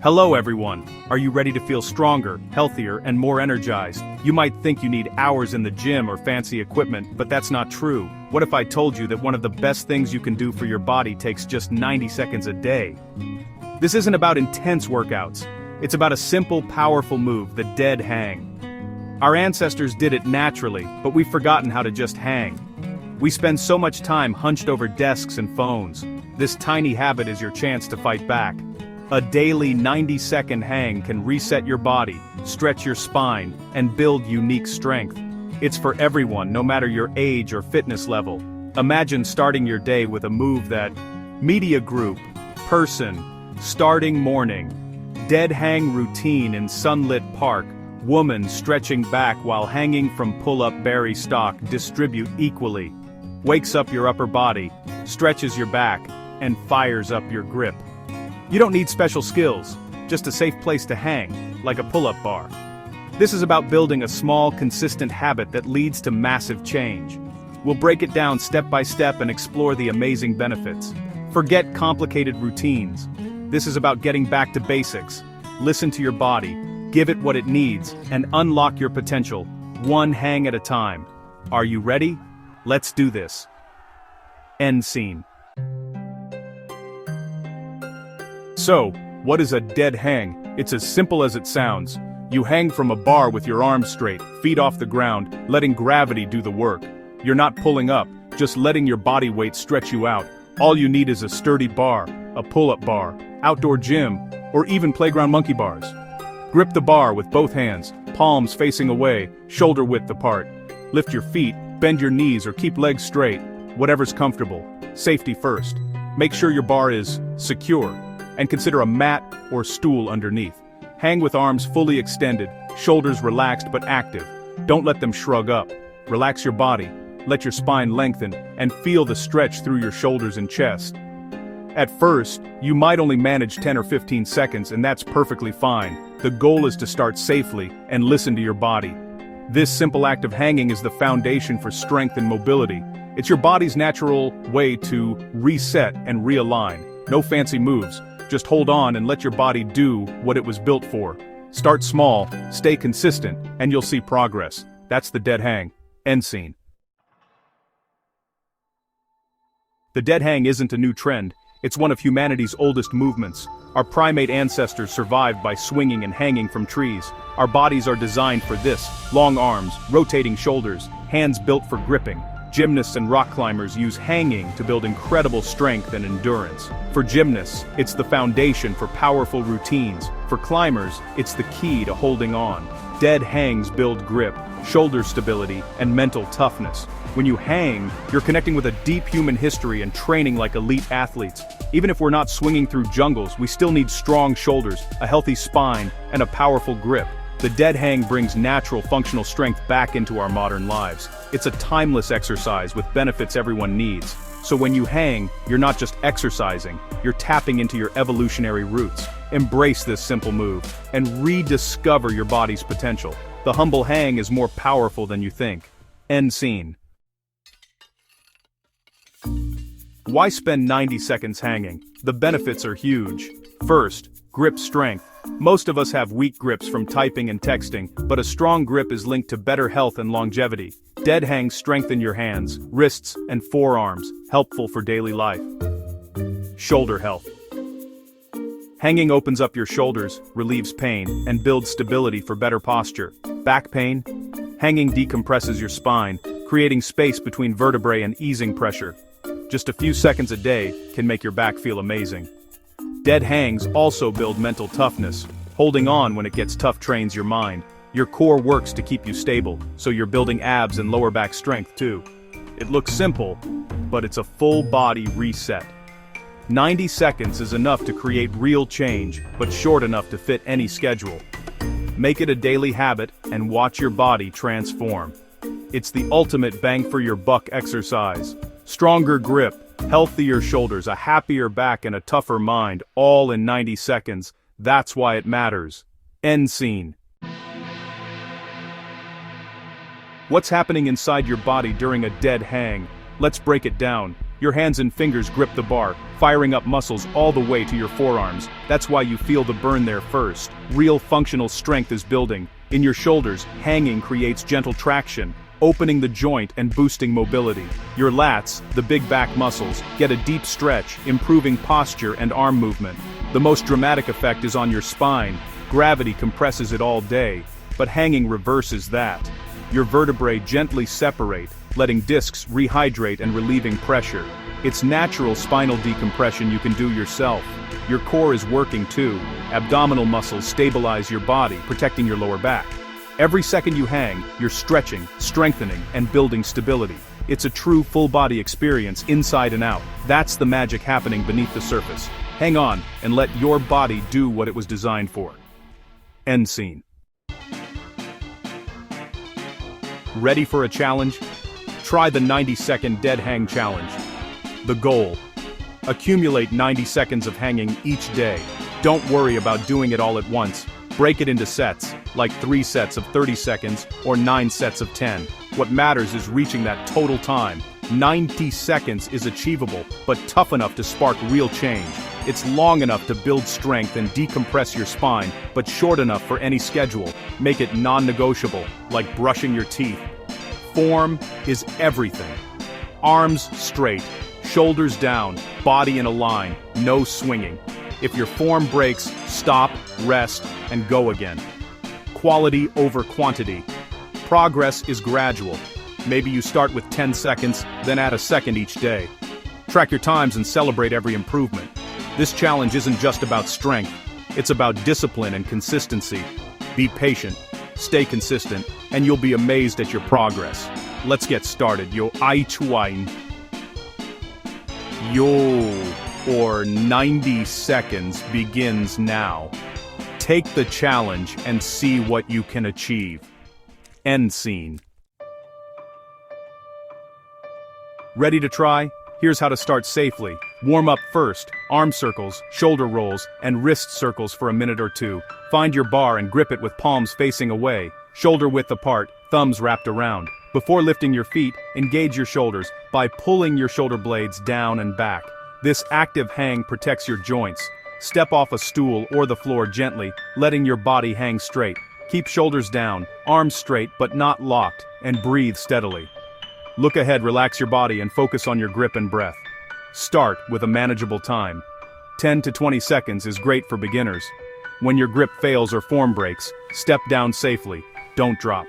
Hello everyone! Are you ready to feel stronger, healthier, and more energized? You might think you need hours in the gym or fancy equipment, but that's not true. What if I told you that one of the best things you can do for your body takes just 90 seconds a day? This isn't about intense workouts. It's about a simple, powerful move, the dead hang. Our ancestors did it naturally, but we've forgotten how to just hang. We spend so much time hunched over desks and phones. This tiny habit is your chance to fight back. A daily 90-second hang can reset your body, stretch your spine, and build unique strength. It's for everyone, no matter your age or fitness level. Imagine starting your day with a move that media group, person, starting morning, dead hang routine in sunlit park, woman stretching back while hanging from pull-up berry stalk, distribute equally. Wakes up your upper body, stretches your back, and fires up your grip. You don't need special skills, just a safe place to hang, like a pull-up bar. This is about building a small, consistent habit that leads to massive change. We'll break it down step by step and explore the amazing benefits. Forget complicated routines. This is about getting back to basics. Listen to your body, give it what it needs, and unlock your potential, one hang at a time. Are you ready? Let's do this. End scene. So, what is a dead hang? It's as simple as it sounds. You hang from a bar with your arms straight, feet off the ground, letting gravity do the work. You're not pulling up, just letting your body weight stretch you out. All you need is a sturdy bar, a pull-up bar, outdoor gym, or even playground monkey bars. Grip the bar with both hands, palms facing away, shoulder width apart. Lift your feet, bend your knees, or keep legs straight, whatever's comfortable. Safety first. Make sure your bar is secure, and consider a mat or stool underneath. Hang with arms fully extended, shoulders relaxed but active. Don't let them shrug up. Relax your body, let your spine lengthen, and feel the stretch through your shoulders and chest. At first, you might only manage 10 or 15 seconds, and that's perfectly fine. The goal is to start safely and listen to your body. This simple act of hanging is the foundation for strength and mobility. It's your body's natural way to reset and realign. No fancy moves, just hold on and let your body do what it was built for. Start small, stay consistent, and you'll see progress. That's the dead hang. End scene. The dead hang isn't a new trend. It's one of humanity's oldest movements. Our primate ancestors survived by swinging and hanging from trees. Our bodies are designed for this: long arms, rotating shoulders, hands built for gripping. Gymnasts and rock climbers use hanging to build incredible strength and endurance. For gymnasts, it's the foundation for powerful routines. For climbers, it's the key to holding on. Dead hangs build grip, shoulder stability, and mental toughness. When you hang, you're connecting with a deep human history and training like elite athletes. Even if we're not swinging through jungles, we still need strong shoulders, a healthy spine, and a powerful grip. The dead hang brings natural functional strength back into our modern lives. It's a timeless exercise with benefits everyone needs. So when you hang, you're not just exercising, you're tapping into your evolutionary roots. Embrace this simple move and rediscover your body's potential. The humble hang is more powerful than you think. End scene. Why spend 90 seconds hanging? The benefits are huge. First, grip strength. Most of us have weak grips from typing and texting, but a strong grip is linked to better health and longevity. Dead hangs strengthen your hands, wrists, and forearms, helpful for daily life. Shoulder health. Hanging opens up your shoulders, relieves pain, and builds stability for better posture. Back pain? Hanging decompresses your spine, creating space between vertebrae and easing pressure. Just a few seconds a day can make your back feel amazing. Dead hangs also build mental toughness. Holding on when it gets tough trains your mind. Your core works to keep you stable, so you're building abs and lower back strength too. It looks simple, but it's a full body reset. 90 seconds is enough to create real change, but short enough to fit any schedule. Make it a daily habit and watch your body transform. It's the ultimate bang for your buck exercise. Stronger grip, healthier shoulders, a happier back, and a tougher mind, all in 90 seconds. That's why it matters. End scene. What's happening inside your body during a dead hang? Let's break it down. Your hands and fingers grip the bar, firing up muscles all the way to your forearms. That's why you feel the burn there first. Real functional strength is building. In your shoulders, hanging creates gentle traction, opening the joint and boosting mobility. Your lats, the big back muscles, get a deep stretch, improving posture and arm movement. The most dramatic effect is on your spine. Gravity compresses it all day, but hanging reverses that. Your vertebrae gently separate, letting discs rehydrate and relieving pressure. It's natural spinal decompression you can do yourself. Your core is working too. Abdominal muscles stabilize your body, protecting your lower back. Every second you hang, you're stretching, strengthening, and building stability. It's a true full-body experience inside and out. That's the magic happening beneath the surface. Hang on, and let your body do what it was designed for. End scene. Ready for a challenge? Try the 90-second dead hang challenge. The goal: accumulate 90 seconds of hanging each day. Don't worry about doing it all at once. Break it into sets, like 3 sets of 30 seconds or 9 sets of 10. What matters is reaching that total time. 90 seconds is achievable, but tough enough to spark real change. It's long enough to build strength and decompress your spine, but short enough for any schedule. Make it non-negotiable, like brushing your teeth. Form is everything. Arms straight, shoulders down, body in a line, no swinging. If your form breaks, stop, rest, and go again. Quality over quantity. Progress is gradual. Maybe you start with 10 seconds, then add a second each day. Track your times and celebrate every improvement. This challenge isn't just about strength, it's about discipline and consistency. Be patient, stay consistent, and you'll be amazed at your progress. Let's get started. Yo 90 seconds begins now. Take the challenge and see what you can achieve. End scene. Ready to try? Here's how to start safely. Warm up first, arm circles, shoulder rolls, and wrist circles for a minute or two. Find your bar and grip it with palms facing away, shoulder width apart, thumbs wrapped around. Before lifting your feet, engage your shoulders by pulling your shoulder blades down and back. This active hang protects your joints. Step off a stool or the floor gently, letting your body hang straight. Keep shoulders down, arms straight but not locked, and breathe steadily. Look ahead, relax your body and focus on your grip and breath. Start with a manageable time. 10 to 20 seconds is great for beginners. When your grip fails or form breaks, step down safely. Don't drop.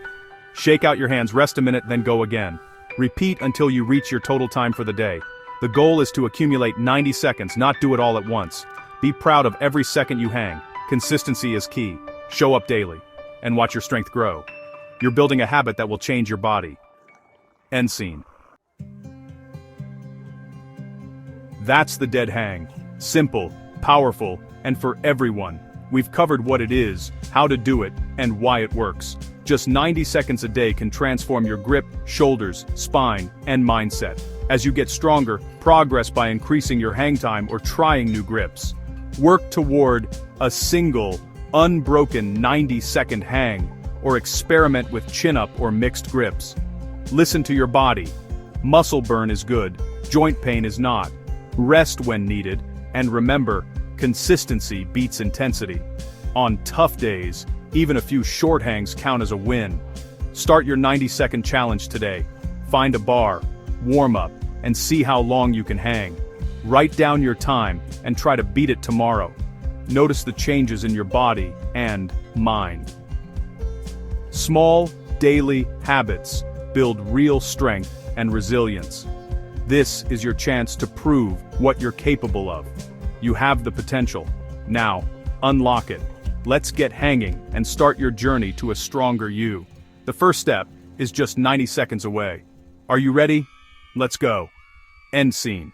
Shake out your hands, rest a minute, then go again. Repeat until you reach your total time for the day. The goal is to accumulate 90 seconds, not do it all at once. Be proud of every second you hang. Consistency is key. Show up daily, and watch your strength grow. You're building a habit that will change your body. End scene. That's the dead hang. Simple, powerful, and for everyone. We've covered what it is, how to do it, and why it works. Just 90 seconds a day can transform your grip, shoulders, spine, and mindset. As you get stronger, progress by increasing your hang time or trying new grips. Work toward a single, unbroken 90-second hang, or experiment with chin-up or mixed grips. Listen to your body. Muscle burn is good, joint pain is not. Rest when needed, and remember, consistency beats intensity. On tough days, even a few short hangs count as a win. Start your 90-second challenge today. Find a bar, warm up, and see how long you can hang. Write down your time and try to beat it tomorrow. Notice the changes in your body and mind. Small, daily habits build real strength and resilience. This is your chance to prove what you're capable of. You have the potential. Now, unlock it. Let's get hanging and start your journey to a stronger you. The first step is just 90 seconds away. Are you ready? Let's go. End scene.